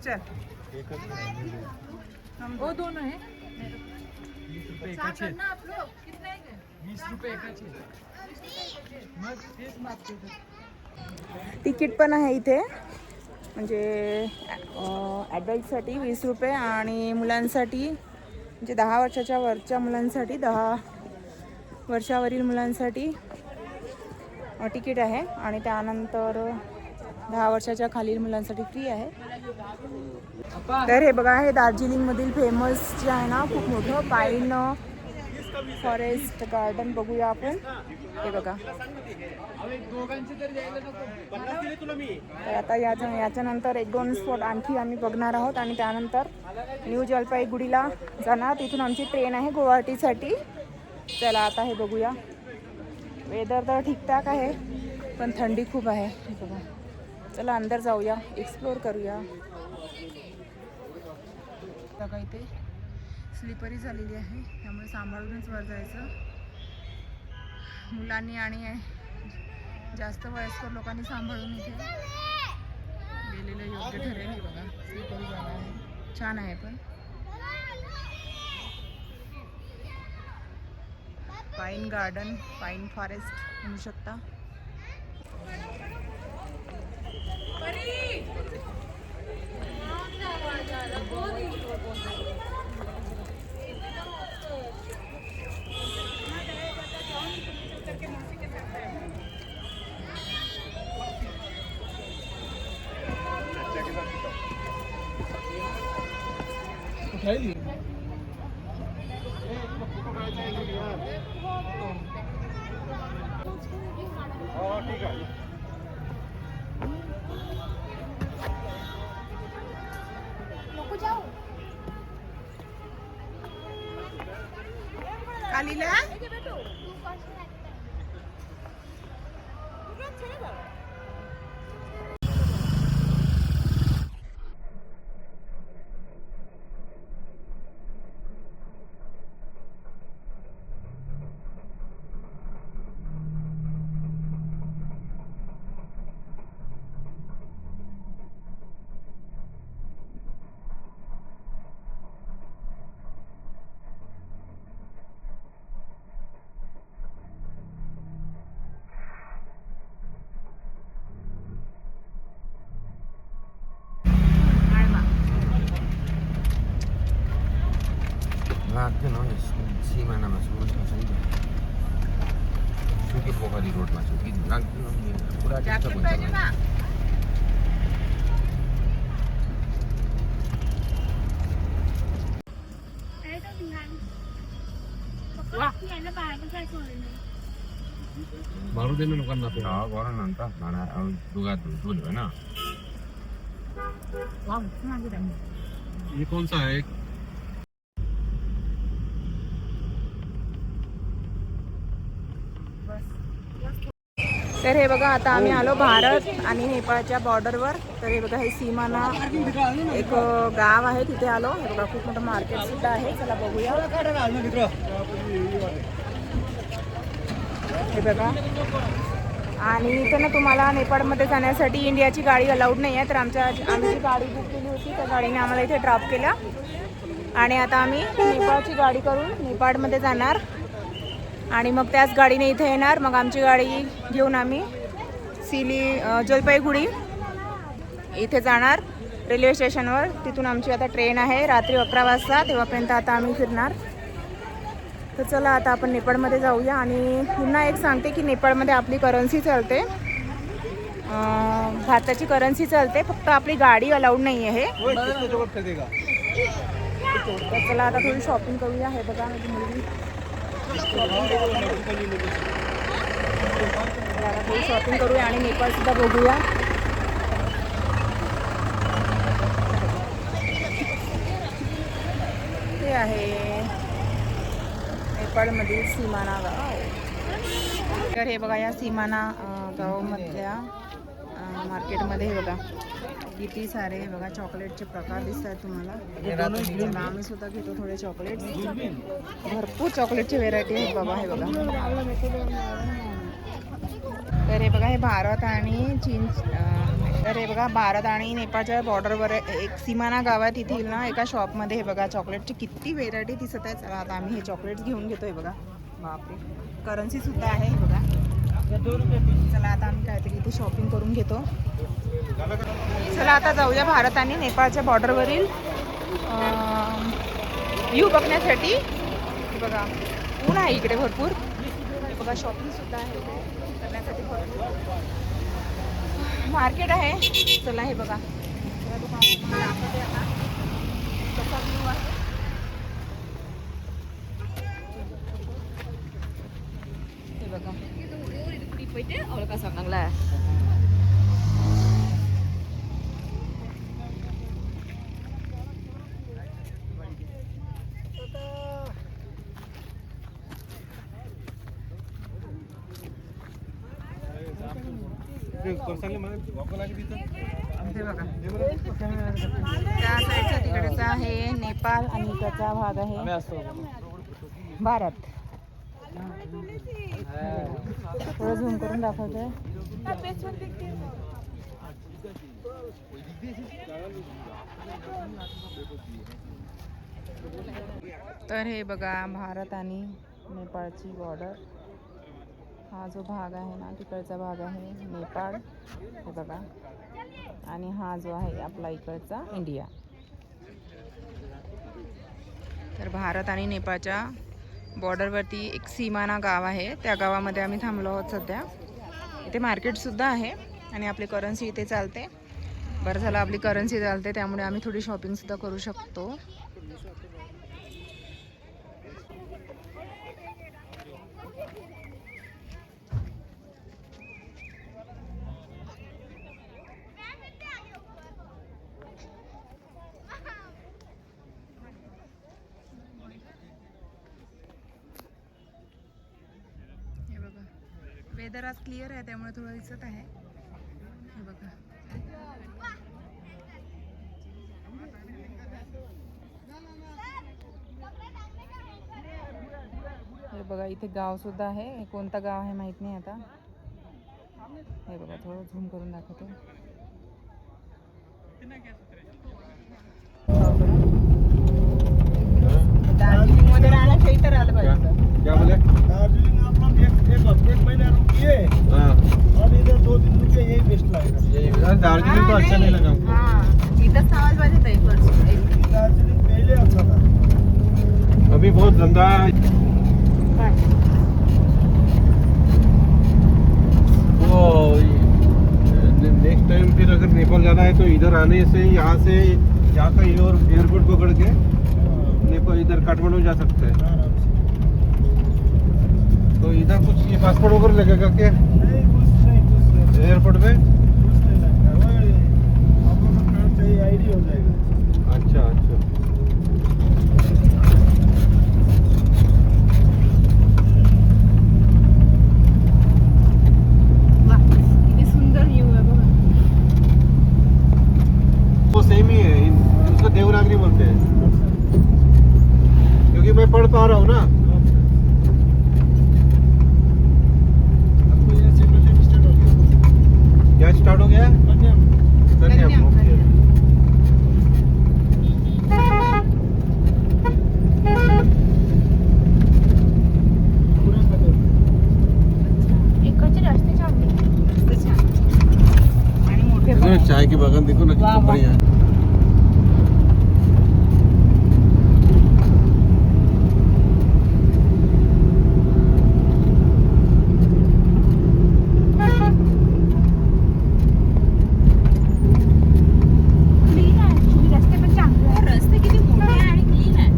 चल वो दोनों है 20 रुपये तिकीट पण आहे इथे, म्हणजे ॲडल्टसाठी 20 रुपये आणि मुलांसाठी म्हणजे 10 वर्षाच्या वरच्या मुलांसाठी 10 वर्षावरील मुलांसाठी तिकीट आहे आणि त्यानंतर 10 वर्षाच्या खालील मुलांसाठी फ्री आहे. तर हे बघा, हे दार्जिलिंगमधील फेमस जे आहे ना खूप मोठं पाईन फॉरेस्ट गार्डन बघूया आपण. हे बघा, तर आता याच्यानंतर 1-2 स्पॉट आणखी आम्ही बघणार आहोत आणि त्यानंतर न्यू जलपाईगुडीला जाणार. तिथून आमची ट्रेन आहे गुवाहाटीसाठी. चला आता हे बघूया. वेदर तर ठीकठाक आहे पण थंडी खूप आहे. हे बघा, चला अंदर जाऊया, एक्सप्लोर करूया. बघा इथे स्लिपरी झालेली आहे, त्यामुळे सांभाळूनच वर जायचं. मुलांनी आणि जास्त वयस्कर लोकांनी सांभाळून इथे गेलेलं योग्य ठरेल. हे बघा, स्लिपरी जागा आहे, छान आहे. पण पाईन गार्डन, पाईन फॉरेस्ट म्हणू शकता. खालीला सिमानामा सुकी पोखरी रोडमा छु कि पुरा डिस्टर्ब हुन्छ. मारुदैन दोकानमा त गर न अन्त भाँडा अब लुगा धुल होइन. ये कौन सा है? तर हे बघा, आता आम्ही आलो भारत आणि नेपाळच्या बॉर्डरवर. तर हे बघा, हे सीमाना एक गाव आहे, तिथे आलो. हे बघा, खूप मोठं मार्केट सुद्धा आहे. चला बघूया. हे बघा, आणि इथे ना तुम्हाला नेपाळमध्ये जाण्यासाठी इंडियाची गाडी अलाउड नाही आहे. तर आम्ही जी गाडी बुक केली होती त्या गाडीने आम्हाला इथे ड्रॉप केलं आणि आता आम्ही नेपाळची गाडी करून नेपाळमध्ये जाणार आणि मग त्याच गाडीने इथे येणार. मग आमची गाडी घेऊन आम्ही जलपाईगुडी इथे जाणार रेल्वे स्टेशनवर. तिथून आमची आता ट्रेन आहे रात्री 11 वाजता. तेव्हापर्यंत आता आम्ही फिरणार. तर चला आता आपण नेपाळमध्ये जाऊया. आणि पुन्हा एक सांगते की नेपाळमध्ये आपली करन्सी चालते, भारताची करन्सी चालते, फक्त आपली गाडी अलाउड नाही आहे. तर चला आता थोडी शॉपिंग करूया. हे बघा, माझी मुलगी थोडी शॉपिंग करूया आणि नेपाळ सुद्धा बघूया. हे आहे नेपाळमधील सीमाना गाव. तर हे बघा, या सीमाना गावामधल्या मार्केटमध्ये हे बघा किती सारे हे बघा चॉकलेटचे प्रकार दिसत आहेत तुम्हाला. चला आम्ही सुद्धा घेतो थोडे चॉकलेट. भरपूर चॉकलेटची व्हेरायटी आहेत बाबा हे बघा. तर हे बघा हे भारत आणि चीन तर हे बघा भारत आणि नेपाळच्या बॉर्डरवर एक सीमाना गाव आहे. तिथे ना एका शॉपमध्ये हे बघा चॉकलेटची किती व्हेरायटी दिसत आहे. चला आता आम्ही हे चॉकलेट्स घेऊन घेतो. हे बघा बापरे करन्सी सुद्धा आहे हे बघा. चला आता आम्ही काहीतरी इथे शॉपिंग करून घेतो. चला आता जाऊया भारत आणि नेपाळच्या बॉर्डरवरील व्ह्यू बघण्यासाठी. हे बघा ऊन आहे इकडे भरपूर. हे बघा शॉपिंग सुद्धा आहे इथे करण्यासाठी भरपूर मार्केट आहे. चला हे बघा दाखवते आता कसा व्ह्यू आहे. हे बघा चांगला ते बघा त्या साईडचा तिकडेचा आहे नेपाळ आणि इकडचा भाग आहे भारत. थोडं झूम करून दाखवतोय. तर हे बघा भारत आणि नेपाळची बॉर्डर. हा जो भाग आहे ना तिकडचा भाग आहे नेपाळ हे बघा. आणि हा जो आहे आपला इकडचा इंडिया. तर भारत आणि नेपाळच्या बॉर्डरवरती एक सीमाना गाव आहे. त्या गावामध्ये आम्ही थांबलो आहोत सध्या. इथे मार्केटसुद्धा आहे आणि आपली करन्सी इथे चालते. बरं झालं आपली करन्सी चालते त्यामुळे आम्ही थोडी शॉपिंगसुद्धा करू शकतो. वेदर आज क्लिअर आहे त्यामुळे थोडं दिसत आहे. हे बघा हे बघा इथे गाव सुद्धा आहे. हे कोणतं गाव आहे माहित नाही आता. हे बघा थोडं झूम करून दाखवतो. दार्जिलिंग मध्ये राहण्याच्या इतर आलं पाहिजे. क्या बोले? दार्जिलिंग आप लोग एक महीना रुकिए, अब इधर 2 दिन रुकिए, यही बेस्ट लगेगा। दार्जिलिंग तो अच्छा नहीं लगा हमको। हाँ इधर आवाज बाजे था एक वर्ष. दार्जिलिंग पहले अच्छा था, अभी बहुत धंधा वो नेक्स्ट टाइम फिर अगर नेपाल जाना है तो इधर आने से यहाँ का एयरपोर्ट पकड़ के नेपाल इधर काठमांडू जा सकते हैं। आराम से। तो इधर कुछ ये पासपोर्ट वगैरह लगेगा क्या नहीं कुछ नहीं एयरपोर्ट में? कुछ नहीं लगेगा, वो आप लोग का कार्ड चाहिए, आईडी हो जाएगा। अच्छा अच्छा। किती सुंदर व्ह्यू आहे बघा. वो सेम ही है, उसको देवनागरी बोलते हैं क्योंकि मैं पढ़ पा रहा हूँ ना। आपको यहाँ से कन्याम स्टार्ट हो गया। क्या स्टार्ट हो गया? कन्याम ओके। पूरा कन्याम। इकडचे रस्ते छान रस्ते छान आणि मोठे पण आहे. चाय की बागान देखो ना वाह, कितना वाह. बढ़िया है। क्लीन आहे रस्ते पण चांगले आहे. रस्ते किती मोठे आहे आणि क्लीन आहे.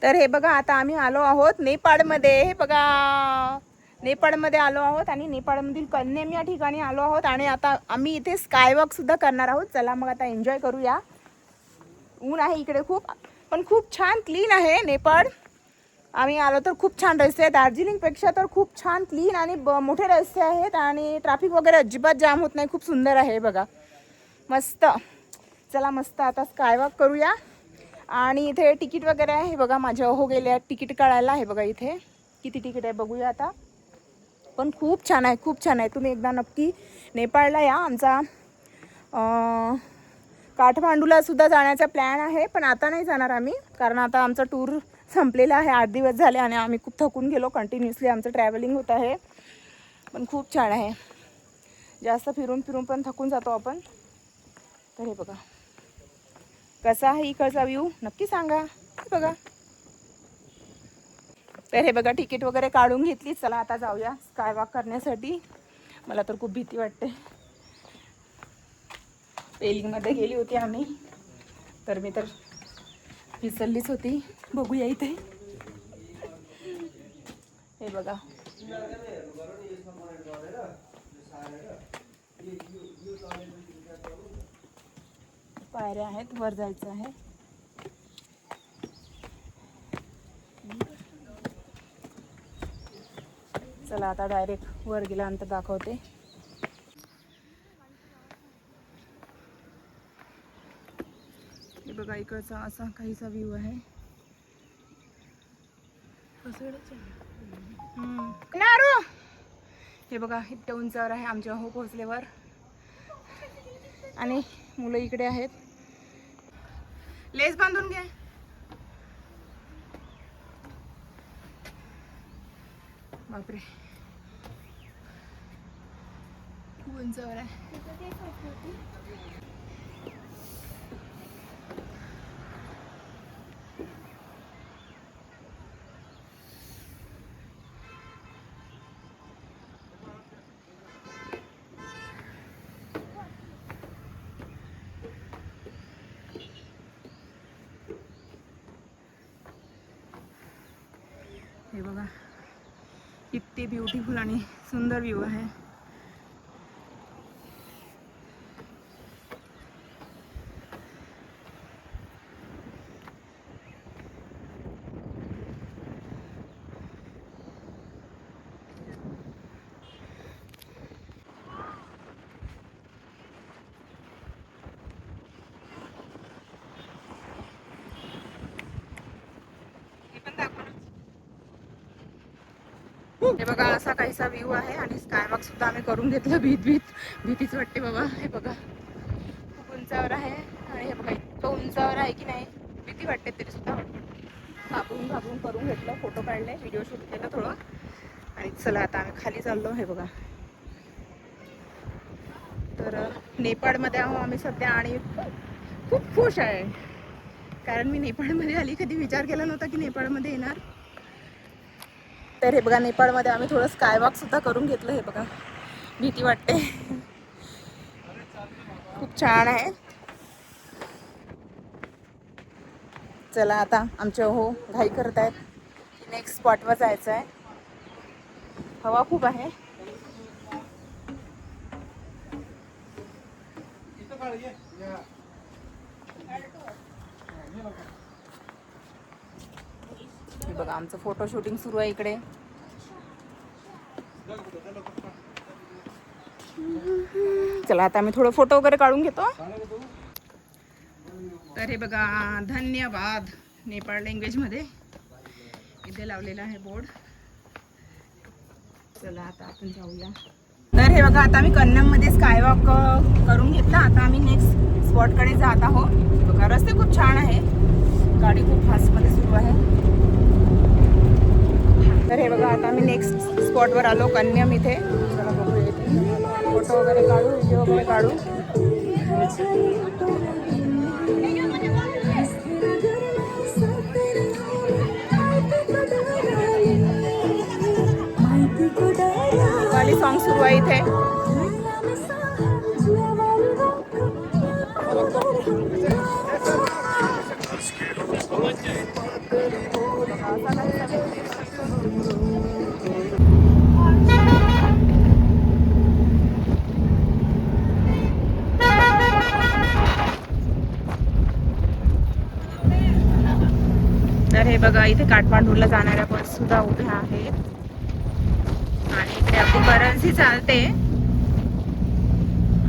तर हे बघा आता आम्ही आलो आहोत नेपाळमध्ये. हे बघा नेपाळमध्ये आलो आहोत आणि नेपाळमधील कन्याम या ठिकाणी आलो आहोत आणि आता आम्ही इथे स्कायवॉक सुद्धा करणार आहोत. चला मग आता एन्जॉय करूया. ऊन आहे इकडे खूप पण खूप छान क्लीन आहे नेपाळ. आम्ही आलो तर खूप छान रस्ते आहेत. दार्जिलिंगपेक्षा तर खूप छान क्लीन आणि मोठे रस्ते आहेत आणि ट्रॅफिक वगैरे अजिबात जाम होत नाही. खूप सुंदर आहे बघा, मस्त. चला मस्त आता स्कायवॉक करूया. आणि इथे तिकीट वगैरे आहे बघा. माझ्या हो गेल्या तिकीट काढायला आहे बघा. इथे किती तिकीट आहे बघूया आता. पण खूप छान आहे, खूप छान आहे. तुम्ही एकदा नक्की नेपाळला या. आमचा काठमांडूला सुद्धा जाण्याचा प्लॅन आहे, पण आता नाही जाणार आम्ही, कारण आता आमचा टूर संपलेला आहे. 8 दिवस झाले आणि आम्ही खूप थकून गेलो. कंटिन्युअसली आमचं ट्रॅव्हलिंग होत आहे. पण खूप छान आहे. जास्त फिरून फिरून पण थकून जातो आपण. तर हे बघा कसा आहे इकडचा व्ह्यू, नक्की सांगा. बघा, तर हे बघा तिकीट वगैरे काढून घेतली. चला आता जाऊया स्कायवॉक करण्यासाठी. मला तर खूप भीती वाटते. पेलिंगमध्ये गेली होती आम्ही, तर मी तर फिसललीच होती. बघूया इथे, हे बघा. पायऱ्या आहेत, वर जायचं आहे. चला आता डायरेक्ट वर गेल्यानंतर दाखवते. हे बघा इकडचा असा काहीसा व्ह्यू आहे. नारू, हे बघा इतक्या उंचावर आहे. आमच्या हो पोहोचल्यावर आणि मुलं इकडे आहेत. लेस बांधून घे. बापरे, खूप उंचावर आहे. हे बघा किती ब्युटिफुल आणि सुंदर व्ह्यू आहे. हे बघा असा काहीसा व्ह्यू आहे आणि स्कायवॉक सुद्धा आम्ही करून घेतलं. भीतीच वाटते बाबा. हे बघा खूप उंचावर आहे आणि हे बघा इतकं उंचावर आहे की नाही, भीती वाटते तरी सुद्धा. घाबरून करून घेतलं. फोटो काढले, व्हिडिओ शूट केलं थोडं. आणि चला आता आम्ही खाली चाललो. हे बघा, तर नेपाळमध्ये आहो आम्ही सध्या आणि खूप खुश आहे, कारण मी नेपाळमध्ये आली कधी विचार केला नव्हता की नेपाळमध्ये येणार. तर हे बघा नेपाळमध्ये आम्ही थोडं स्कायवॉक सुद्धा करून घेतलं. हे बघा भीती वाटते, खूप छान आहे. चला आता आमच्या हो घाई करत आहेत की नेक्स्ट स्पॉटवर जायचं आहे. हवा खूप आहे. बघा आमचं फोटो शूटिंग सुरू आहे इकडे. चला आता आम्ही थोडं फोटो वगैरे काढून घेतो. तर हे बघा धन्यवाद नेपाळ लँग्वेजमध्ये इथे लावलेला आहे बोर्ड. चला आता आपण जाऊया. तर हे बघा आता आम्ही कन्नममध्ये स्कायवॉक करून घेतला. आता आम्ही नेक्स्ट स्पॉटकडे जात आहोत. बघा रस्ते खूप छान आहे, गाडी खूप फास्टमध्ये सुरू आहे. तर हे बघा आता आम्ही नेक्स्ट स्पॉटवर आलो कन्यम इथे. चला बघूया इथे फोटो वगैरे काढू, व्हिडिओ वगैरे काढू. दिवाळी सॉन्ग सुरू आहे इथे. तर हे बघा इथे काठमांडूला जाणाऱ्या बस सुद्धा उभ्या आहेत आणि इकडे आपली करन्सी चालते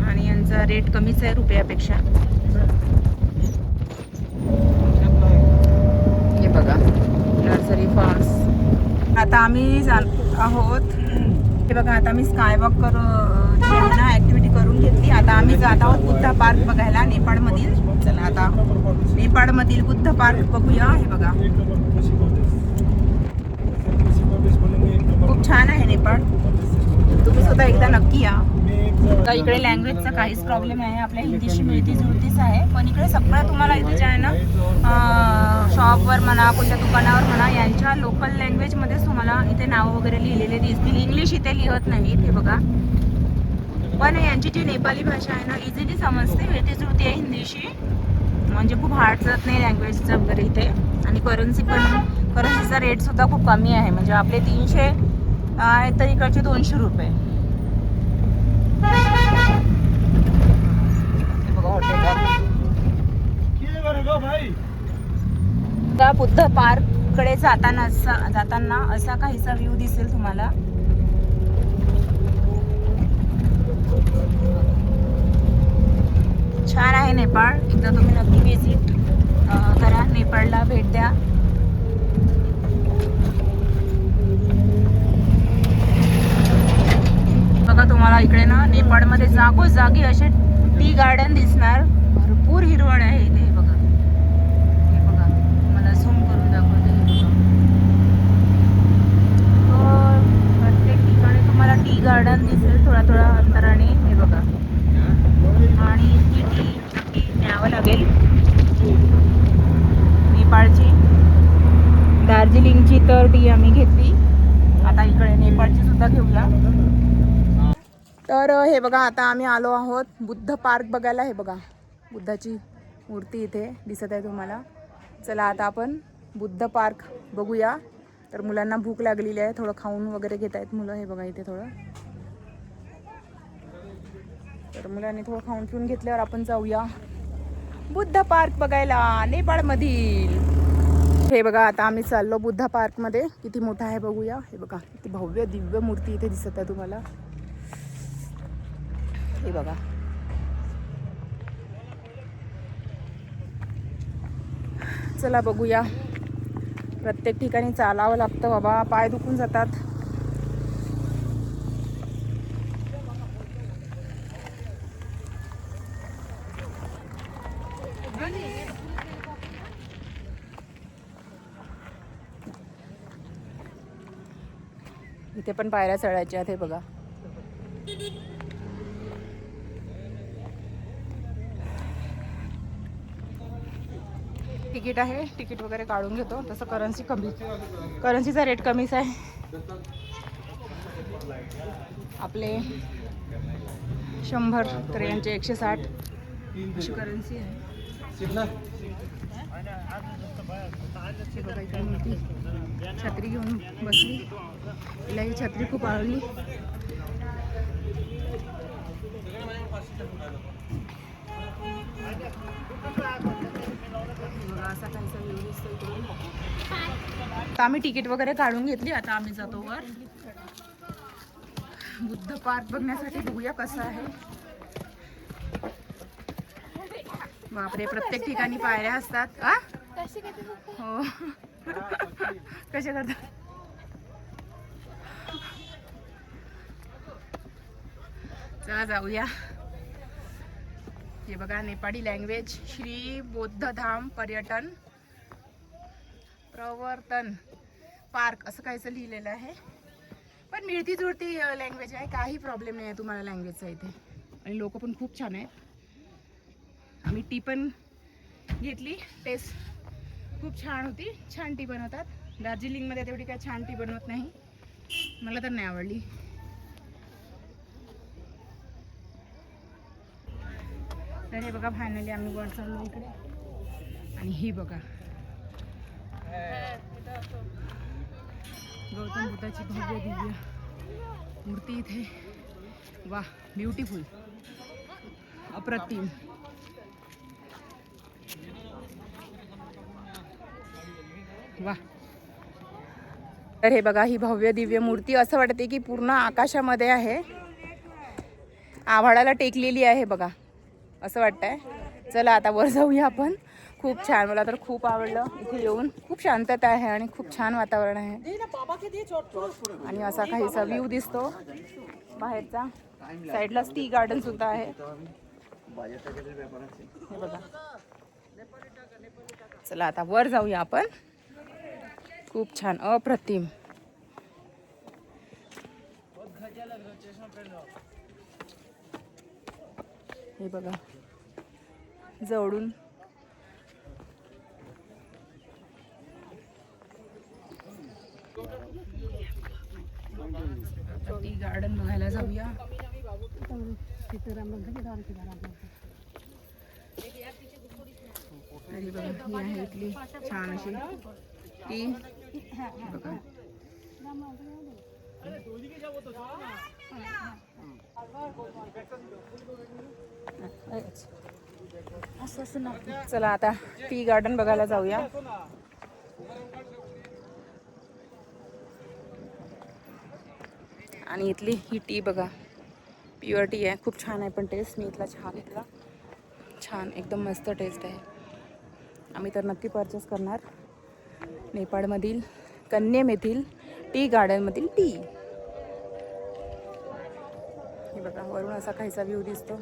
आणि यांचा रेट कमीच आहे रुपयापेक्षा. हे बघा नर्सरी फार्म्स. आता आम्ही जात आहोत. हे बघा आता आम्ही स्कायवॉकर ऍक्टिव्हिटी करून घेतली. आता आम्ही जात आहोत बुद्धा पार्क बघायला नेपाळमधील. चला आता नेपाळमधील बुद्ध पार्क बघूया. हे बघा खूप छान आहे नेपाळ. तुम्ही सुद्धा एकदा नक्की या. इकडे लँग्वेजचा काहीच प्रॉब्लेम आहे. आपल्या हिंदीशी मिळती जुळतीच आहे. पण इकडे सगळं तुम्हाला इथे जे आहे ना शॉपवर म्हणा कोणत्या दुकानावर म्हणा यांच्या लोकल लँग्वेजमध्येच तुम्हाला इथे नावं वगैरे लिहिलेले दिसतील. इंग्लिश इथे लिहत नाहीत. हे बघा पण यांची जी नेपाली भाषा आहे ना इझिली समजते. मिळती जुळती आहे हिंदीशी. म्हणजे खूप हार्ड जात नाही लँग्वेजचं वगैरे इथे. आणि करन्सीचा रेट सुद्धा खूप कमी आहे. म्हणजे आपले 300 आहे तर इकडचे 200 रुपये. बुद्ध पार्क कडे जाताना असा काहीसा व्ह्यू दिसेल तुम्हाला. छान आहे नेपाळ. एकदा तुम्ही नक्की विजिट करा. नेपाळला भेट द्या. बघा तुम्हाला इकडे ना नेपाळमध्ये जागोजागी असे टी गार्डन दिसणार. भरपूर हिरवळ आहे इथे. हे बघा मला झूम करून दाखवते. प्रत्येक ठिकाणी तुम्हाला टी गार्डन दिसेल थोड्या अंतराने. हे बघा आणि ती टी न्यावं लागेल. नेपाळची दार्जिलिंगची तर टी आम्ही घेतली. आता इकडे नेपाळची सुद्धा घेऊया. तर हे बघा आता आम्ही आलो आहोत बुद्ध पार्क बघायला. हे बघा बुद्धाची मूर्ती इथे दिसत आहे तुम्हाला. चला आता आपण बुद्ध पार्क बघूया. तर मुलांना भूक लागलेली आहे. थोडं खाऊन वगैरे घेत आहेत मुलं. हे बघा इथे थोडं. तर मुलांनी थोडं खाऊन पिऊन घेतल्यावर आपण जाऊया बुद्ध पार्क बघायला नेपाळमधील. हे बघा आता आम्ही चाललो बुद्ध पार्कमध्ये. किती मोठा आहे बघूया. हे बघा किती भव्य दिव्य मूर्ती इथे दिसत आहे तुम्हाला. हे बघा चला बघूया. प्रत्येक ठिकाणी चालावं लागतं बाबा. पाय दुखून जातात. इथे पण पायऱ्या चढायच्या आहेत. हे बघा तिकीट आहे. तिकीट वगैरे काढून घेतो. तसं करन्सीचा रेट कमीच आहे. आपले 100 तर यांचे 160 अशी करन्सी आहे. छत्री घेऊन बसली. तिला ही छत्री खूप आवडली. असा काहीसा व्ह्यू दिसतो इकडून. आता आम्ही तिकीट वगैरे काढून घेतली. आता आम्ही जातो वर बुद्ध पार्क बघण्यासाठी. बघूया कसं आहे. बापरे प्रत्येक ठिकाणी पायऱ्या असतात. हो कशा करतात. चला जाऊया. हे बघा नेपाळी लँग्वेज. श्री बौद्ध धाम पर्यटन प्रवर्तन पार्क असं काहीच लिहिलेलं आहे. पण मिळती जुळती लँग्वेज आहे. काही प्रॉब्लेम नाही आहे तुम्हाला लँग्वेजचा इथे. आणि लोक पण खूप छान आहेत. आम्ही टी पण घेतली. टेस्ट खूप छान होती. छान टी बनवतात. दार्जिलिंगमध्ये तेवढी काय छान टी बनवत नाही. मला तर नाही आवडली. तर हे बघा फायनली आम्ही वर चाललो इकडे. आणि ही बघा गौतम बुद्धाची भव्य दिव्य मूर्ती इथे. वा ब्युटिफुल अप्रतिम. वा. तर हे बघा, ही भव्य दिव्य मूर्ती असं वाटते की पूर्ण आकाशामध्ये आहे, आभाळाला टेकलेली आहे बघा, असं वाटतंय. चला आता वर जाऊया आपण. खूप छान, मला तर खूप आवडलं इथे येऊन. खूप शांतता आहे आणि खूप छान वातावरण आहे. आणि असा काहीसा व्ह्यू दिसतो बाहेरचा. साईडला टी गार्डन सुद्धा आहे हे बघा. चला आता वर जाऊया आपण. खूप छान, अप्रतिम. हे बघा जवळून. टी गार्डन बघायला जाऊया. अरे बघा, ही आहे इथली छान अशी टी बघा. चला आता टी गार्डन बघायला जाऊया. आणि इथली ही टी बघा, प्युअर टी आहे. खूप छान आहे पण टेस्ट. मी इथला चहा घेतला, छान एकदम मस्त टेस्ट आहे. आम्ही तर नक्की परचेस करणार. नेपाळमधील कन्यम येथील टी गार्डनमधील टी. हे बघा वरून असा काहीसा व्ह्यू दिसतो.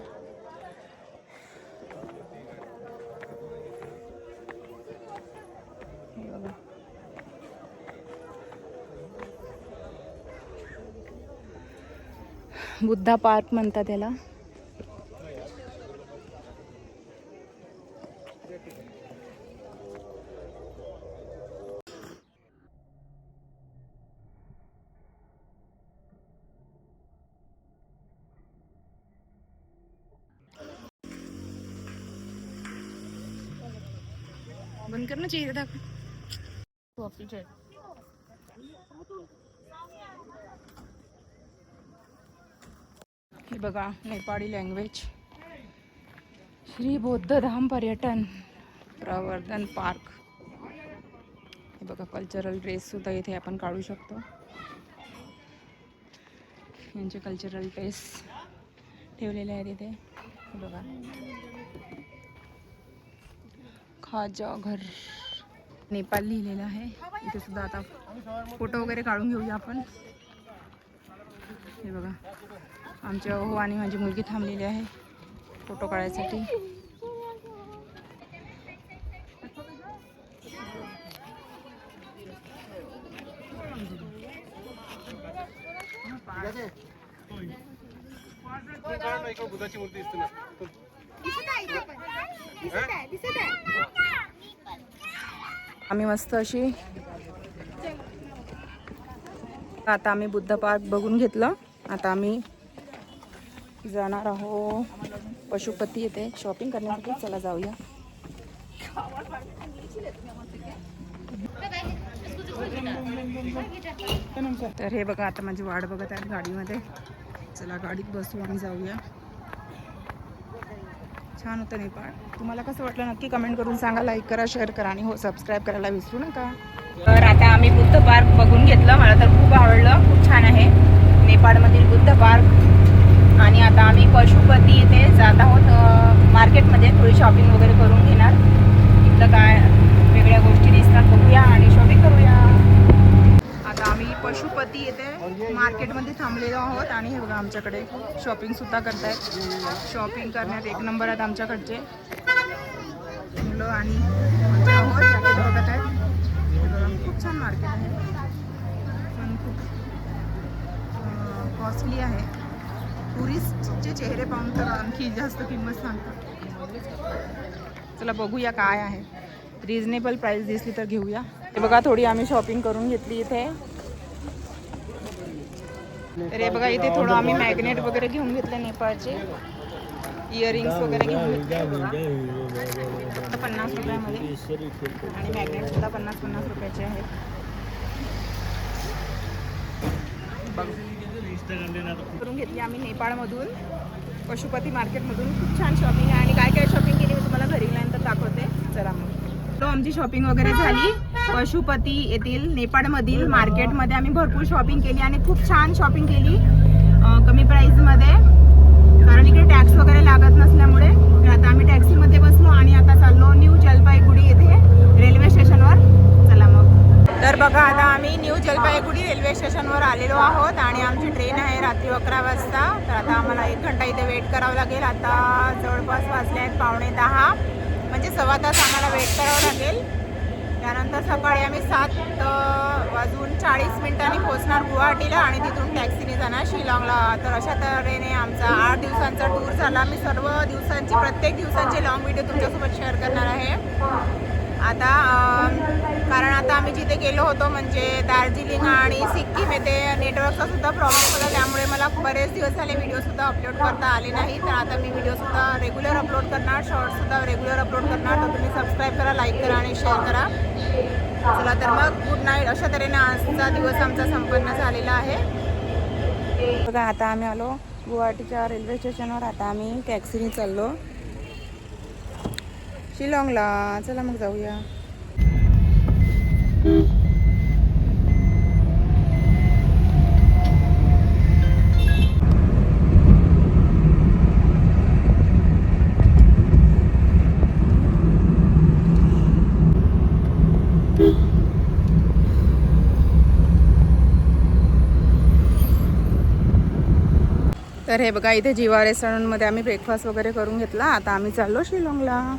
हे बघा बुद्धा पार्क म्हणतात त्याला. बंद कर ना, चेहरे दाखव. हे बघा नेपाळी लँग्वेज. श्री बौद्ध धाम पर्यटन प्रवर्धन पार्क. हे बघा कल्चरल ड्रेस सुद्धा इथे आपण काढू शकतो. यांचे कल्चरल ड्रेस ठेवलेले आहेत इथे. हे बघा खाजा घर नेपाळ लिहिलेलं आहे इथे सुद्धा. आता फोटो वगैरे काढून घेऊया आपण. हे बघा आमचे हो आणि माझी मुलगी थांबलेली आहे फोटो काढायसाठी. बुद्धाची मूर्ती दिसते ना. आम्ही मस्त अशी आता आम्ही बुद्ध पार्क बघून घेतलं. आता आम्ही जाणार आहोत पशुपती येथे शॉपिंग करण्यासाठी. चला जाऊया. तर हे बघा आता माझी वाट बघत आहे गाडीमध्ये. चला गाडीत बसू आणि जाऊया. छान होतं नेपाळ. तुम्हाला कसं वाटलं नक्की कमेंट करून सांगा. लाईक करा, शेअर करा आणि हो सबस्क्राईब करायला विसरू नका. तर आता आम्ही बुद्ध पार्क बघून घेतलं. मला तर खूप आवडलं, खूप छान आहे नेपाळमधील बुद्ध पार्क. आणि आता आम्ही पशुपती येथे जात आहोत मार्केटमध्ये. थोडी शॉपिंग वगैरे करून घेणार. इथलं काय वेगळ्या गोष्टी दिसतात बघूया आणि शॉपिंग करूया. आता आम्ही पशुपती येथे मार्केटमध्ये थांबलेलो आहोत आणि हे बघा आमच्याकडे शॉपिंग सुद्धा करतायत. शॉपिंग करण्यात एक नंबर आहेत आमच्याकडचे मुलं आणि जॅकेट बघत आहेत. खूप छान मार्केट आहे पण खूप कॉस्टली आहे. टुरिस्टचे चेहरे पाहून तर आणखी जास्त किंमत सांगतात. चला बघूया काय आहे. रिजनेबल प्राइस दिसली तर घेऊया. हे बघा थोडी आम्ही शॉपिंग करून घेतली इथे. तर हे बघा इथे थोडं आम्ही मॅग्नेट वगैरे घेऊन घेतले नेपाळचे. इयरिंग्स वगैरे घेऊन घेतले फक्त 50 रुपयामध्ये. आणि मॅग्नेट सुद्धा 50-50 रुपयाचे आहेत. करून घेतली आम्ही नेपाळमधून पशुपती मार्केटमधून. खूप छान शॉपिंग आहे आणि काय काय शॉपिंग केली मी तुम्हाला घरी गेल्यानंतर दाखवते. चला मग तो आमची शॉपिंग वगैरे झाली पशुपती येथील नेपाळमधील मार्केटमध्ये आम्ही भरपूर शॉपिंग केली आणि खूप छान शॉपिंग केली कमी प्राईजमध्ये, कारण इकडे टॅक्स वगैरे लागत नसल्यामुळे. तर आता आम्ही टॅक्सीमध्ये बसलो आणि आता चाललो न्यू जलपाईगुडी येथे रेल्वे स्टेशनवर. चला मग. तर बघा आता आम्ही न्यू जलपाईगुडी रेल्वे स्टेशनवर आलेलो आहोत आणि आमची ट्रेन आहे रात्री 11 वाजता. तर आता आम्हाला 1 घंटा इथे वेट करावं लागेल. आता जवळपास वाजले आहेत 9:45, म्हणजे सव्वा तास आम्हाला वेट करावं लागेल. त्यानंतर सकाळी आम्ही 7:40 पोहोचणार गुवाहाटीला आणि तिथून टॅक्सीने जाणार शिलाँगला. तर अशा तऱ्हेने आमचा 8 दिवसांचा टूर झाला. मी सर्व दिवसांची प्रत्येक दिवसांचे लॉंग व्हिडिओ तुमच्यासोबत शेअर करणार आहे. आता कारण आता आम्ही जिथे गेलो होतो म्हणजे दार्जिलिंग आणि सिक्कीम येथे नेटवर्कचा सुद्धा प्रॉब्लेम होता, त्यामुळे मला बरेच दिवस झाले व्हिडिओसुद्धा अपलोड करता आले नाही. तर आता मी व्हिडिओसुद्धा रेग्युलर अपलोड करणार, शॉर्ट्ससुद्धा रेग्युलर अपलोड करणार. तर तुम्ही सबस्क्राईब करा, लाईक करा आणि शेअर करा. चला तर मग गुड नाईट. अशा तऱ्हेने आजचा दिवस आमचा संपन्न झालेला आहे. बघा आता आम्ही आलो गुवाहाटीच्या रेल्वे स्टेशनवर. आता आम्ही टॅक्सीने चाललो शिलाँगला. चला मग जाऊया. तर हे बघा इथे जीवा रेस्टॉरंटमध्ये आम्ही ब्रेकफास्ट वगैरे करून घेतला. आता आम्ही चाललो शिलाँगला.